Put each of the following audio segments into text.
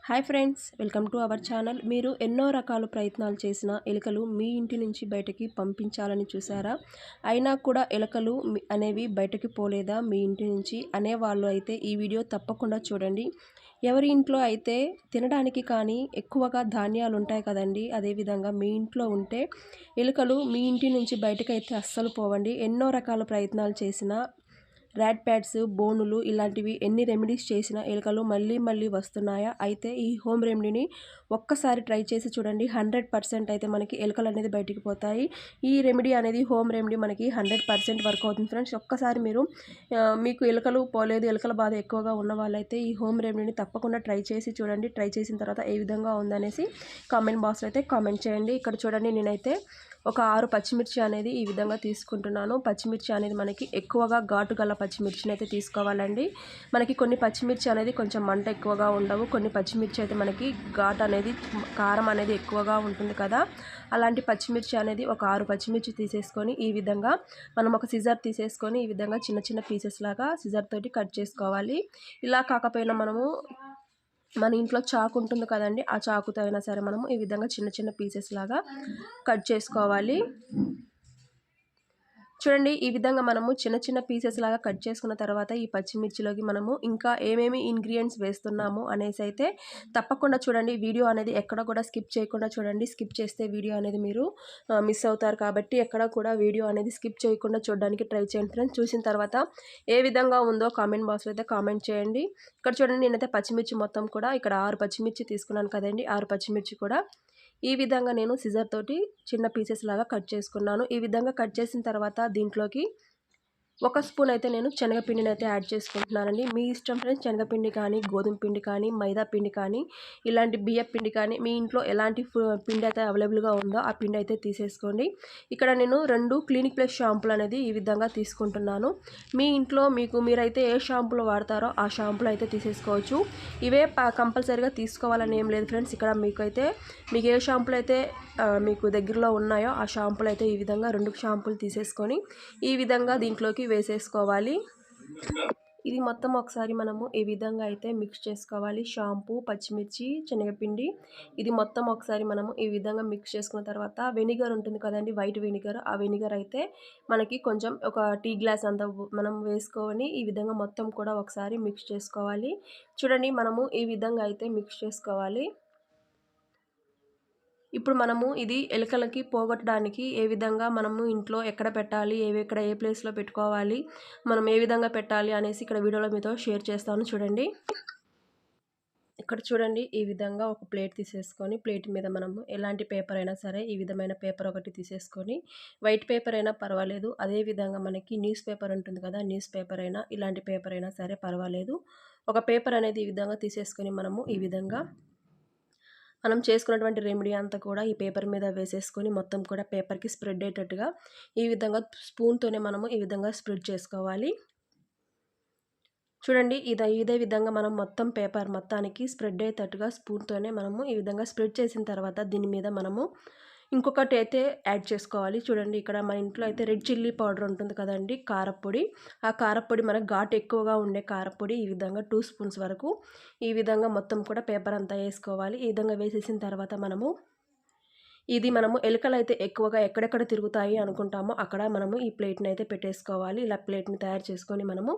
Hi friends, welcome to our channel. మీరు ఎన్నో రకాల ప్రయత్నాలు చేసిన ఎలుకలు మీ ఇంటి నుంచి బయటకి పంపించాలని చూసారా? అయినా కూడా ఎలుకలు అనేవి బయటకి పోలేదా మీ ఇంటి నుంచి అనేవాళ్ళు అయితే ఈ వీడియో తప్పకుండా చూడండి. ఎవరి ఇంట్లో అయితే తినడానికి కానీ ఎక్కువగా ధాన్యాలు ఉంటాయి కదండి, అదేవిధంగా మీ ఇంట్లో ఉంటే ఎలుకలు మీ ఇంటి నుంచి బయటకైతే అస్సలు పోవండి. ఎన్నో రకాల ప్రయత్నాలు చేసినా ర్యాట్ ప్యాడ్స్, బోనులు ఇలాంటివి ఎన్ని రెమెడీస్ చేసినా ఎలుకలు మళ్ళీ వస్తున్నాయా? అయితే ఈ హోమ్ రెమెడీని ఒక్కసారి ట్రై చేసి చూడండి. 100% అయితే మనకి ఎలుకలు అనేది బయటికి పోతాయి. ఈ రెమెడీ అనేది హోమ్ రెమెడీ మనకి 100% వర్క్ అవుతుంది ఫ్రెండ్స్. ఒక్కసారి మీరు మీకు ఎలుకలు పోలేదు, ఎలుకల బాధ ఎక్కువగా ఉన్న వాళ్ళైతే ఈ హోమ్ రెమెడీని తప్పకుండా ట్రై చేసి చూడండి. ట్రై చేసిన తర్వాత ఏ విధంగా ఉందనేసి కామెంట్ బాక్స్లో అయితే కామెంట్ చేయండి. ఇక్కడ చూడండి, నేనైతే ఒక 6 పచ్చిమిర్చి అనేది ఈ విధంగా తీసుకుంటున్నాను. పచ్చిమిర్చి అనేది మనకి ఎక్కువగా ఘాటు గల పచ్చిమిర్చిని అయితే తీసుకోవాలండి. మనకి కొన్ని పచ్చిమిర్చి అనేది కొంచెం మంట ఎక్కువగా ఉండవు, కొన్ని పచ్చిమిర్చి అయితే మనకి ఘాటు అనేది, కారం అనేది ఎక్కువగా ఉంటుంది కదా. అలాంటి పచ్చిమిర్చి అనేది ఒక 6 పచ్చిమిర్చి తీసేసుకొని ఈ విధంగా మనం ఒక సిజర్ తీసేసుకొని ఈ విధంగా చిన్న పీసెస్ లాగా సిజర్ తోటి కట్ చేసుకోవాలి. ఇలా కాకపోయినా మనము మన ఇంట్లో చాకు ఉంటుంది కదండి, ఆ చాకుతో అయినా సరే మనము ఈ విధంగా చిన్న పీసెస్ లాగా కట్ చేసుకోవాలి. చూడండి, ఈ విధంగా మనము చిన్న పీసెస్ లాగా కట్ చేసుకున్న తర్వాత ఈ పచ్చిమిర్చిలోకి మనము ఇంకా ఏమేమి ఇంగ్రీడియంట్స్ వేస్తున్నాము అనేసి అయితే తప్పకుండా చూడండి. వీడియో అనేది ఎక్కడ కూడా స్కిప్ చేయకుండా చూడండి. స్కిప్ చేస్తే వీడియో అనేది మీరు మిస్ అవుతారు కాబట్టి ఎక్కడ కూడా వీడియో అనేది స్కిప్ చేయకుండా చూడడానికి ట్రై చేయండి ఫ్రెండ్స్. చూసిన తర్వాత ఏ విధంగా ఉందో కామెంట్ బాక్స్లో అయితే కామెంట్ చేయండి. ఇక్కడ చూడండి, నేనైతే పచ్చిమిర్చి మొత్తం కూడా ఇక్కడ 6 పచ్చిమిర్చి తీసుకున్నాను కదండి. 6 పచ్చిమిర్చి కూడా ఈ విధంగా నేను సిజర్ తోటి చిన్న పీసెస్ లాగా కట్ చేసుకున్నాను. ఈ విధంగా కట్ చేసిన తర్వాత దీంట్లోకి 1 స్పూన్ అయితే నేను శనగపిండిని అయితే యాడ్ చేసుకుంటున్నానండి. మీ ఇష్టం ఫ్రెండ్స్, శనగపిండి కానీ, గోధుమ పిండి కానీ, మైదా పిండి కానీ, ఇలాంటి బియ్యం పిండి కానీ, మీ ఇంట్లో ఎలాంటి పిండి అయితే అవైలబుల్గా ఉందో ఆ పిండి అయితే తీసేసుకోండి. ఇక్కడ నేను 2 క్లినిక్ ప్లస్ షాంపూలు అనేది ఈ విధంగా తీసుకుంటున్నాను. మీ ఇంట్లో మీరైతే ఏ షాంపూలు వాడతారో ఆ షాంపూలు అయితే తీసేసుకోవచ్చు. ఇవే కంపల్సరీగా తీసుకోవాలని ఏం లేదు ఫ్రెండ్స్. ఇక్కడ మీకు ఏ షాంపూలు అయితే మీకు దగ్గరలో ఉన్నాయో ఆ షాంపూలు అయితే ఈ విధంగా 2 షాంపూలు తీసేసుకొని ఈ విధంగా దీంట్లోకి వేసేసుకోవాలి. ఇది మొత్తం ఒకసారి మనము ఈ విధంగా అయితే మిక్స్ చేసుకోవాలి. షాంపూ, పచ్చిమిర్చి, శనగపిండి ఇది మొత్తం ఒకసారి మనము ఈ విధంగా మిక్స్ చేసుకున్న తర్వాత వెనిగర్ ఉంటుంది కదండి, వైట్ వెనిగర్, ఆ వెనిగర్ అయితే మనకి కొంచెం ఒక టీ గ్లాస్ అంత మనం వేసుకొని ఈ విధంగా మొత్తం కూడా ఒకసారి మిక్స్ చేసుకోవాలి. చూడండి, మనము ఈ విధంగా అయితే మిక్స్ చేసుకోవాలి. ఇప్పుడు మనము ఇది ఎలుకలకి పోగొట్టడానికి ఏ విధంగా మనము ఇంట్లో ఎక్కడ పెట్టాలి, ఎక్కడ ఏ ప్లేస్లో పెట్టుకోవాలి, మనం ఏ విధంగా పెట్టాలి అనేసి ఇక్కడ వీడియోలో మీతో షేర్ చేస్తాను. చూడండి, ఇక్కడ చూడండి, ఈ విధంగా ఒక ప్లేట్ తీసేసుకొని ప్లేట్ మీద మనము ఎలాంటి పేపర్ అయినా సరే ఈ విధమైన పేపర్ ఒకటి తీసేసుకొని, వైట్ పేపర్ అయినా పర్వాలేదు, అదేవిధంగా మనకి న్యూస్ పేపర్ ఉంటుంది కదా, న్యూస్ పేపర్ అయినా ఇలాంటి పేపర్ అయినా సరే పర్వాలేదు. ఒక పేపర్ అనేది ఈ విధంగా తీసేసుకొని మనము ఈ విధంగా మనం చేసుకున్నటువంటి రెమెడీ అంతా కూడా ఈ పేపర్ మీద వేసేసుకొని మొత్తం కూడా పేపర్కి స్ప్రెడ్ అయ్యేటట్టుగా ఈ విధంగా స్పూన్తోనే మనము ఈ విధంగా స్ప్రెడ్ చేసుకోవాలి. చూడండి, ఇదే విధంగా మనం మొత్తం పేపర్ మొత్తానికి స్ప్రెడ్ అయ్యేటట్టుగా స్పూన్తోనే మనము ఈ విధంగా స్ప్రెడ్ చేసిన తర్వాత దీని మీద మనము ఇంకొకటి అయితే యాడ్ చేసుకోవాలి. చూడండి, ఇక్కడ మన ఇంట్లో అయితే రెడ్ చిల్లీ పౌడర్ ఉంటుంది కదండి, కారపొడి. ఆ కారపొడి మనకు ఘాటు ఎక్కువగా ఉండే కారపొడి ఈ విధంగా 2 స్పూన్స్ వరకు ఈ విధంగా మొత్తం కూడా పేపర్ అంతా వేసుకోవాలి. ఈ విధంగా వేసేసిన తర్వాత మనము ఎలుకలు అయితే ఎక్కువగా ఎక్కడెక్కడ తిరుగుతాయి అనుకుంటామో అక్కడ మనము ఈ ప్లేట్ని అయితే పెట్టేసుకోవాలి. ఇలా ప్లేట్ని తయారు చేసుకొని మనము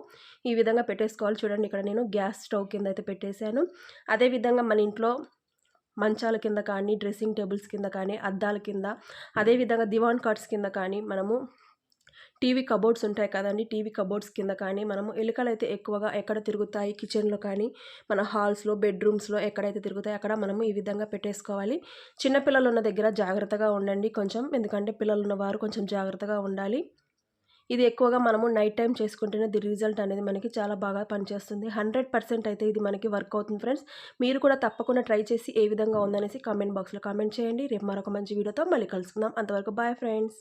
ఈ విధంగా పెట్టేసుకోవాలి. చూడండి, ఇక్కడ నేను గ్యాస్ స్టవ్ కింద అయితే పెట్టేశాను. అదేవిధంగా మన ఇంట్లో మంచాల కింద కానీ, డ్రెస్సింగ్ టేబుల్స్ కింద కానీ, అద్దాల కింద, అదేవిధంగా దివాన్ కాట్స్ కింద కానీ, మనము టీవీ కబోర్డ్స్ ఉంటాయి కదండి, టీవీ కబోర్డ్స్ కింద కానీ మనము ఎలుకలు అయితే ఎక్కువగా ఎక్కడ తిరుగుతాయి, కిచెన్లో కానీ, మన హాల్స్లో, బెడ్రూమ్స్లో ఎక్కడైతే తిరుగుతాయి అక్కడ మనము ఈ విధంగా పెట్టేసుకోవాలి. చిన్నపిల్లలు ఉన్న దగ్గర జాగ్రత్తగా ఉండండి కొంచెం, ఎందుకంటే పిల్లలు ఉన్నవారు కొంచెం జాగ్రత్తగా ఉండాలి. ఇది ఎక్కువగా మనము నైట్ టైం చేసుకుంటేనే రిజల్ట్ అనేది మనకి చాలా బాగా పనిచేస్తుంది. 100% అయితే ఇది మనకి వర్క్ అవుతుంది ఫ్రెండ్స్. మీరు కూడా తప్పకుండా ట్రై చేసి ఏ విధంగా ఉందనేసి కామెంట్ బాక్స్లో కామెంట్ చేయండి. రేపు మరొక మంచి వీడియోతో మళ్ళీ కలుసుకుందాం. అంతవరకు బాయ్ ఫ్రెండ్స్.